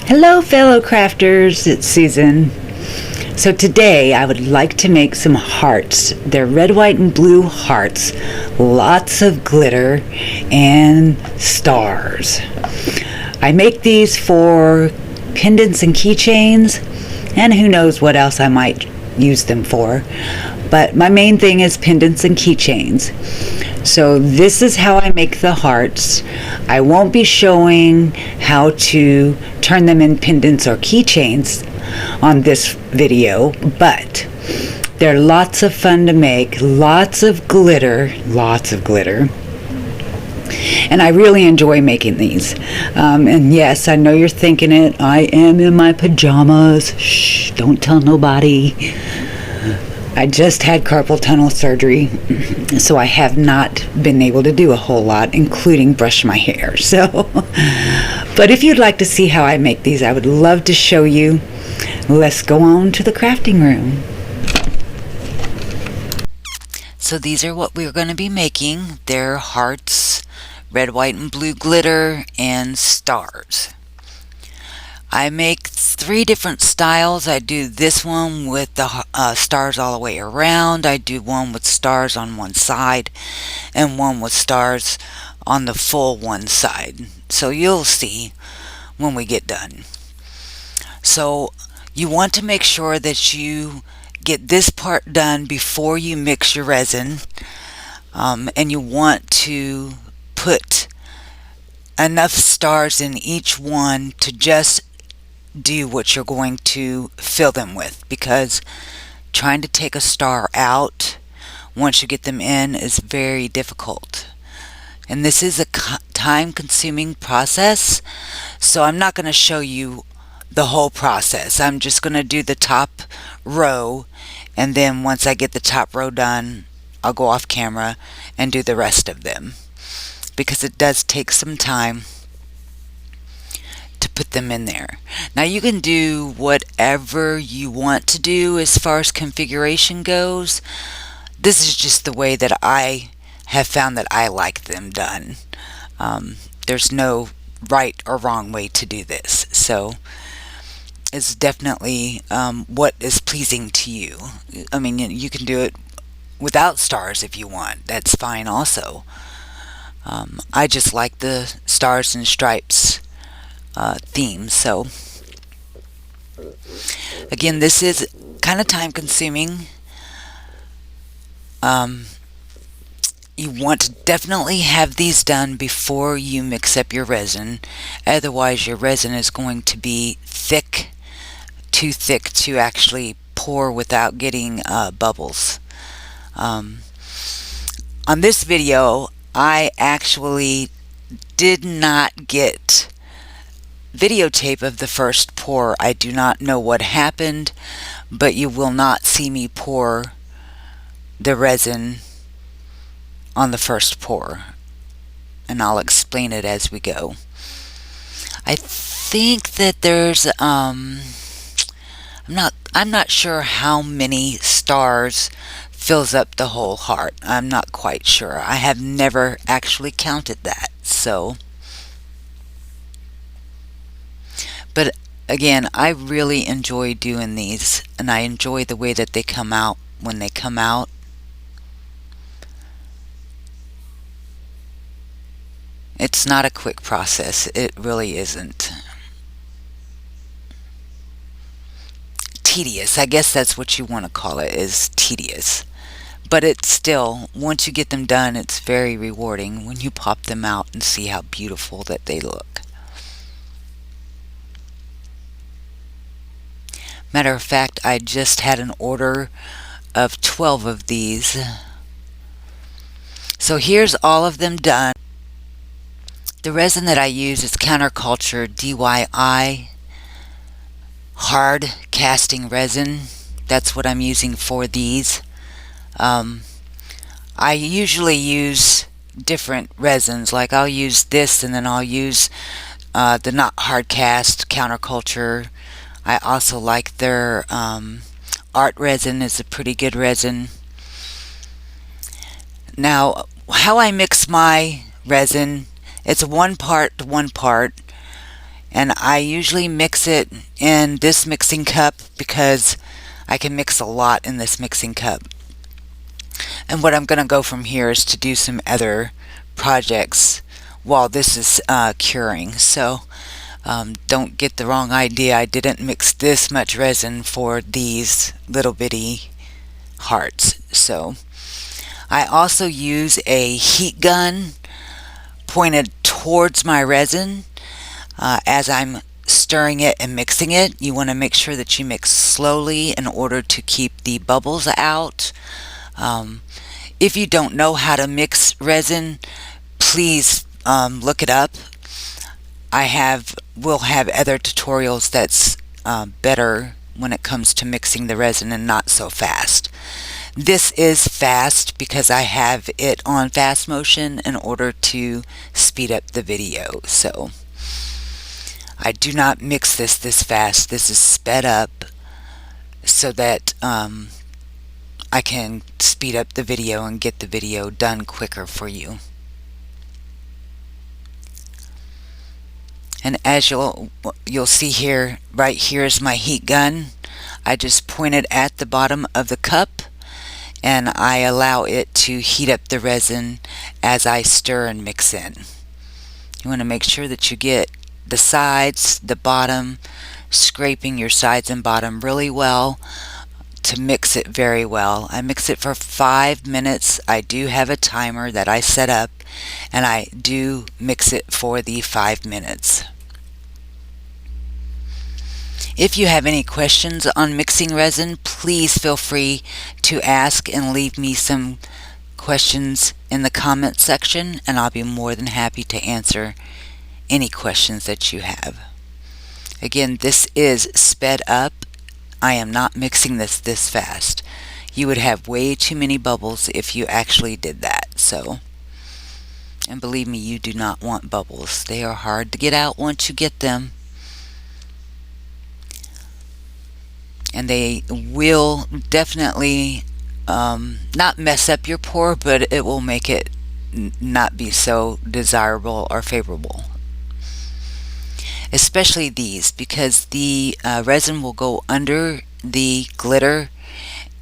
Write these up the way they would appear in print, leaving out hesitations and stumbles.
Hello fellow crafters, it's Susan. So today I would like to make some hearts. They're red, white, and blue hearts. Lots of glitter and stars. I make these for pendants and keychains, and who knows what else I might use them for. But my main thing is pendants and keychains. So this is how I make the hearts. I won't be showing how to turn them in pendants or keychains on this video, but they're lots of fun to make, lots of glitter, and I really enjoy making these. And yes, I know you're thinking it, I am in my pajamas. Shh, don't tell nobody. I just had carpal tunnel surgery, so I have not been able to do a whole lot, including brush my hair. But if you'd like to see how I make these, I would love to show you. Let's go on to the crafting room. So these are what we're going to be making. They're hearts, red, white, and blue glitter, and stars. I make 3 different styles. I do this one with the stars all the way around. I do one with stars on one side and one with stars on the full one side. So you'll see when we get done. So you want to make sure that you get this part done before you mix your resin, and you want to put enough stars in each one to just do what you're going to fill them with, because trying to take a star out once you get them in is very difficult. And this is a time-consuming process, so I'm not going to show you the whole process. I'm just going to do the top row, and then once I get the top row done, I'll go off camera and do the rest of them, because it does take some time to put them in there. Now you can do whatever you want to do as far as configuration goes. This is just the way that I have found that I like them done. There's no right or wrong way to do this, so it's definitely what is pleasing to you. I mean, you can do it without stars if you want. That's fine also. I just like the stars and stripes theme. So again, this is kind of time consuming. You want to definitely have these done before you mix up your resin, otherwise your resin is going to be thick, too thick to actually pour without getting bubbles. On this video I actually did not get videotape of the first pour. I do not know what happened, but you will not see me pour the resin on the first pour, and I'll explain it as we go. I think that there's I'm not sure how many stars fills up the whole heart. I'm not quite sure. I have never actually counted that. So but again, I really enjoy doing these, and I enjoy the way that they come out when they come out. It's not a quick process. It really isn't. Tedious. I guess that's what you want to call it, is tedious. But it's still, once you get them done, it's very rewarding when you pop them out and see how beautiful that they look. Matter of fact, I just had an order of 12 of these. So here's all of them done. The resin that I use is Counterculture DIY hard casting resin. That's what I'm using for these. I usually use different resins, like I'll use this, and then I'll use the not hard cast Counterculture. I also like their art resin is a pretty good resin. Now, how I mix my resin, it's 1 part to 1 part. And I usually mix it in this mixing cup because I can mix a lot in this mixing cup. And what I'm going to go from here is to do some other projects while this is curing. So don't get the wrong idea. I didn't mix this much resin for these little bitty hearts. So I also use a heat gun pointed towards my resin as I'm stirring it and mixing it. You want to make sure that you mix slowly in order to keep the bubbles out. If you don't know how to mix resin, please look it up. Will have other tutorials that's better when it comes to mixing the resin and not so fast. This is fast because I have it on fast motion in order to speed up the video. So I do not mix this fast. This is sped up so that I can speed up the video and get the video done quicker for you. And as you'll see here, right here is my heat gun. I just point it at the bottom of the cup and I allow it to heat up the resin as I stir and mix in. You want to make sure that you get the sides, the bottom, scraping your sides and bottom really well to mix it very well. I mix it for 5 minutes. I do have a timer that I set up and I do mix it for the 5 minutes. If you have any questions on mixing resin, please feel free to ask and leave me some questions in the comment section, and I'll be more than happy to answer any questions that you have. Again, this is sped up. I am not mixing this fast. You would have way too many bubbles if you actually did that. So, and believe me, you do not want bubbles. They are hard to get out once you get them. And they will definitely not mess up your pour, but it will make it not be so desirable or favorable. Especially these, because the resin will go under the glitter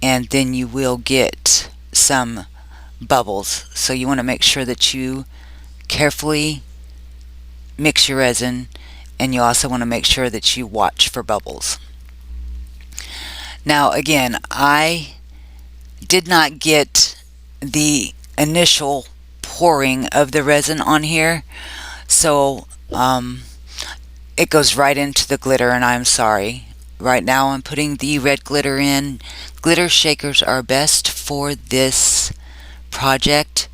and then you will get some bubbles. So you want to make sure that you carefully mix your resin, and you also want to make sure that you watch for bubbles. Now again, I did not get the initial pouring of the resin on here, so it goes right into the glitter, and I'm sorry. Right now I'm putting the red glitter in. Glitter shakers are best for this project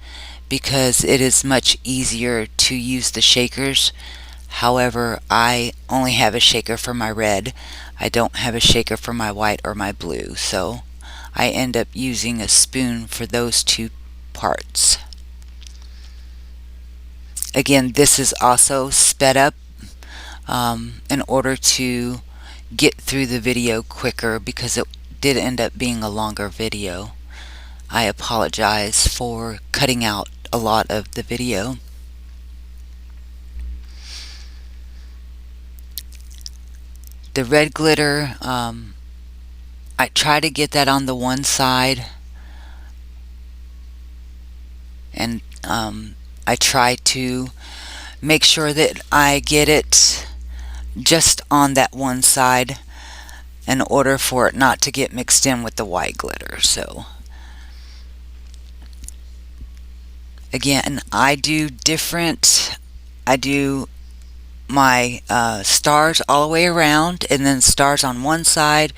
because it is much easier to use the shakers. However, I only have a shaker for my red. I don't have a shaker for my white or my blue, so I end up using a spoon for those two parts. Again, this is also sped up in order to get through the video quicker because it did end up being a longer video. I apologize for cutting out a lot of the video. The red glitter, I try to get that on the one side, and I try to make sure that I get it just on that one side in order for it not to get mixed in with the white glitter. So again, I do my stars all the way around, and then stars on one side,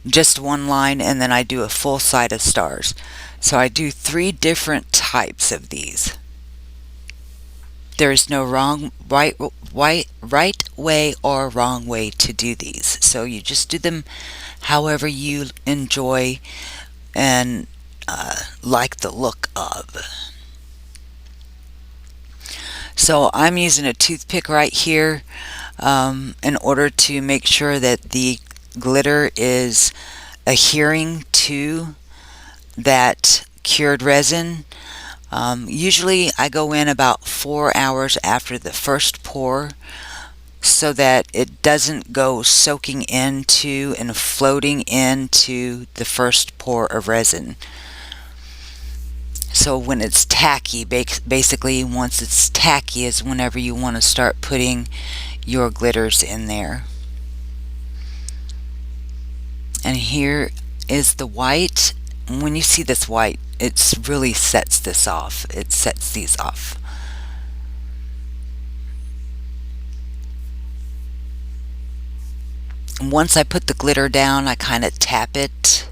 just one line, and then I do a full side of stars. So I do 3 different types of these. There is no right way or wrong way to do these. So you just do them however you enjoy and like the look of. So I'm using a toothpick right here in order to make sure that the glitter is adhering to that cured resin. Usually I go in about 4 hours after the first pour so that it doesn't go soaking into and floating into the first pour of resin. So when it's tacky, basically once it's tacky is whenever you want to start putting your glitters in there. And here is the white. When you see this white, it really sets this off. It sets these off. And once I put the glitter down, I kind of tap it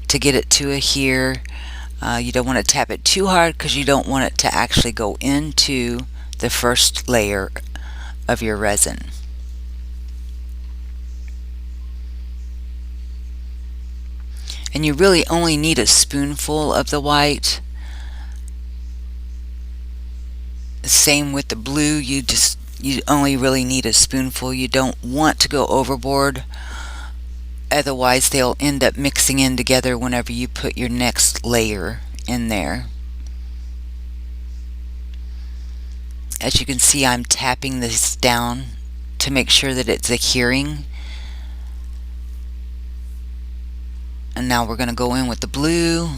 to get it to adhere. You don't want to tap it too hard because you don't want it to actually go into the first layer of your resin. And you really only need a spoonful of the white. Same with the blue, you only really need a spoonful. You don't want to go overboard, otherwise they'll end up mixing in together whenever you put your next layer in there. As you can see, I'm tapping this down to make sure that it's adhering. And now we're going to go in with the blue.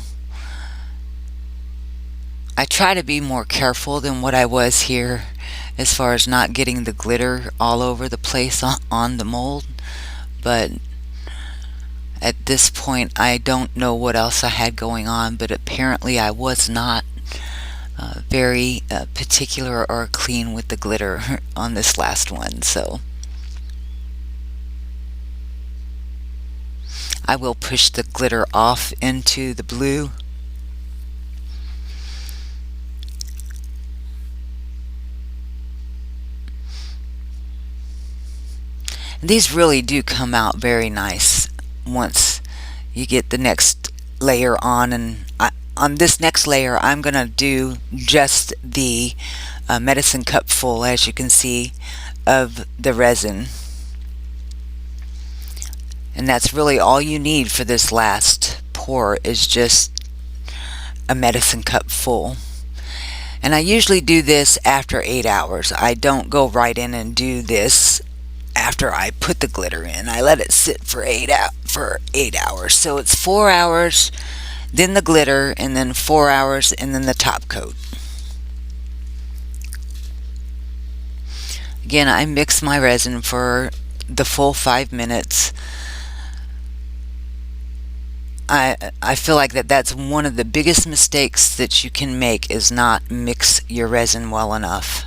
I try to be more careful than what I was here as far as not getting the glitter all over the place on the mold, but at this point I don't know what else I had going on, but apparently I was not very particular or clean with the glitter on this last one, so I will push the glitter off into the blue. These really do come out very nice once you get the next layer on, and on this next layer I'm going to do just the medicine cup full, as you can see, of the resin. And that's really all you need for this last pour, is just a medicine cup full. And I usually do this after 8 hours. I don't go right in and do this after I put the glitter in. I let it sit for 8 hours. So it's 4 hours, then the glitter, and then 4 hours, and then the top coat. Again, I mix my resin for the full 5 minutes. I feel like that's one of the biggest mistakes that you can make, is not mix your resin well enough.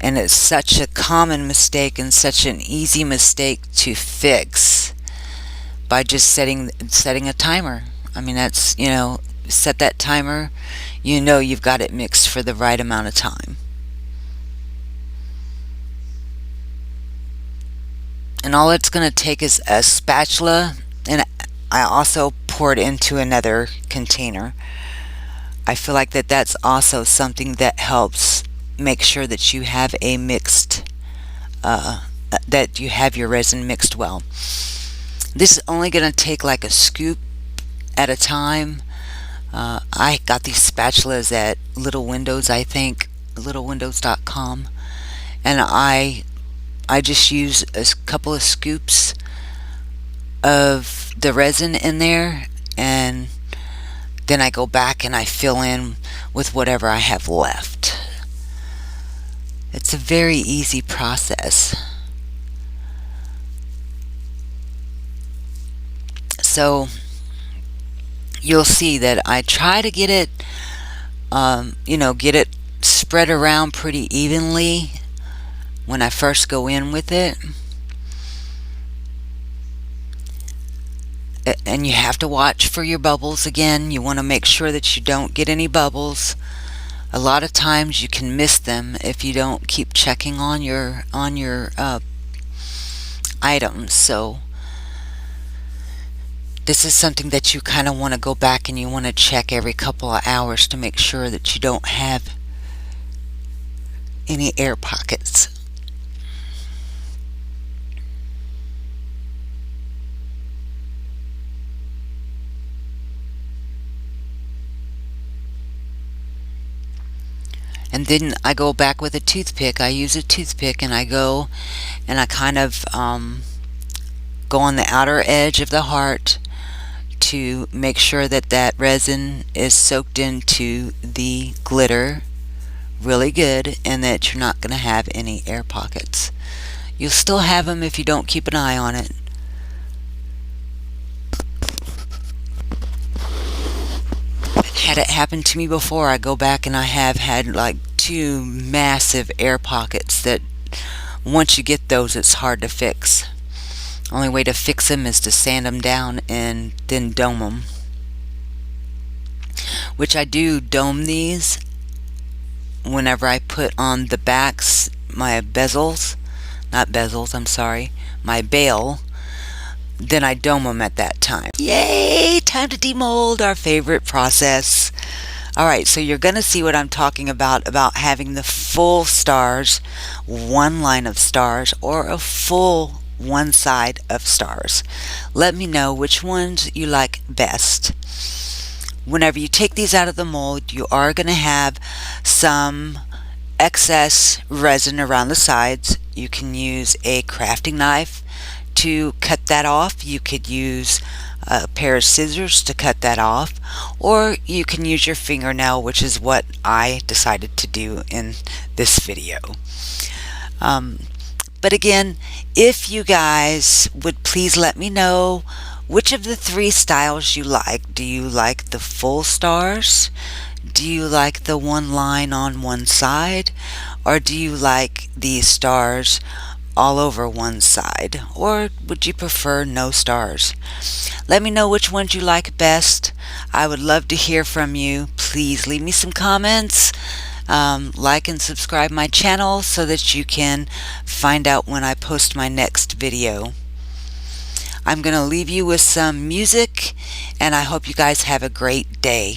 And it's such a common mistake and such an easy mistake to fix by just setting a timer. I mean, that's, set that timer, you've got it mixed for the right amount of time. And all it's going to take is a spatula, and I also pour it into another container. I feel like that's also something that helps make sure that you have a mixed, that you have your resin mixed well. This is only going to take like a scoop at a time. I got these spatulas at Little Windows, I think, littlewindows.com, and I just use a couple of scoops of the resin in there, and then I go back and I fill in with whatever I have left. It's a very easy process. So you'll see that I try to get it, get it spread around pretty evenly when I first go in with it. And you have to watch for your bubbles. Again, you want to make sure that you don't get any bubbles. A lot of times you can miss them if you don't keep checking on your items. So this is something that you kind of want to go back and you want to check every couple of hours to make sure that you don't have any air pockets. And then I go back with a toothpick. I use a toothpick and I go and I kind of go on the outer edge of the heart to make sure that that resin is soaked into the glitter really good and that you're not going to have any air pockets. You'll still have them if you don't keep an eye on it. Had it happen to me before. I go back and I have had like 2 massive air pockets that once you get those, it's hard to fix. Only way to fix them is to sand them down and then dome them. Which I do dome these whenever I put on the backs, my bezels, not bezels, I'm sorry, my bail, then I dome them at that time. Yay! Time to demold, our favorite process. Alright, so you're going to see what I'm talking about having the full stars, one line of stars, or a full one side of stars. Let me know which ones you like best. Whenever you take these out of the mold, you are going to have some excess resin around the sides. You can use a crafting knife to cut that off. You could use a pair of scissors to cut that off, or you can use your fingernail, which is what I decided to do in this video. But again, if you guys would please let me know which of the 3 styles you like. Do you like the full stars? Do you like the one line on one side? Or do you like these stars all over one side? Or would you prefer no stars? Let me know which ones you like best. I would love to hear from you. Please leave me some comments. Like and subscribe my channel so that you can find out when I post my next video. I'm going to leave you with some music, and I hope you guys have a great day.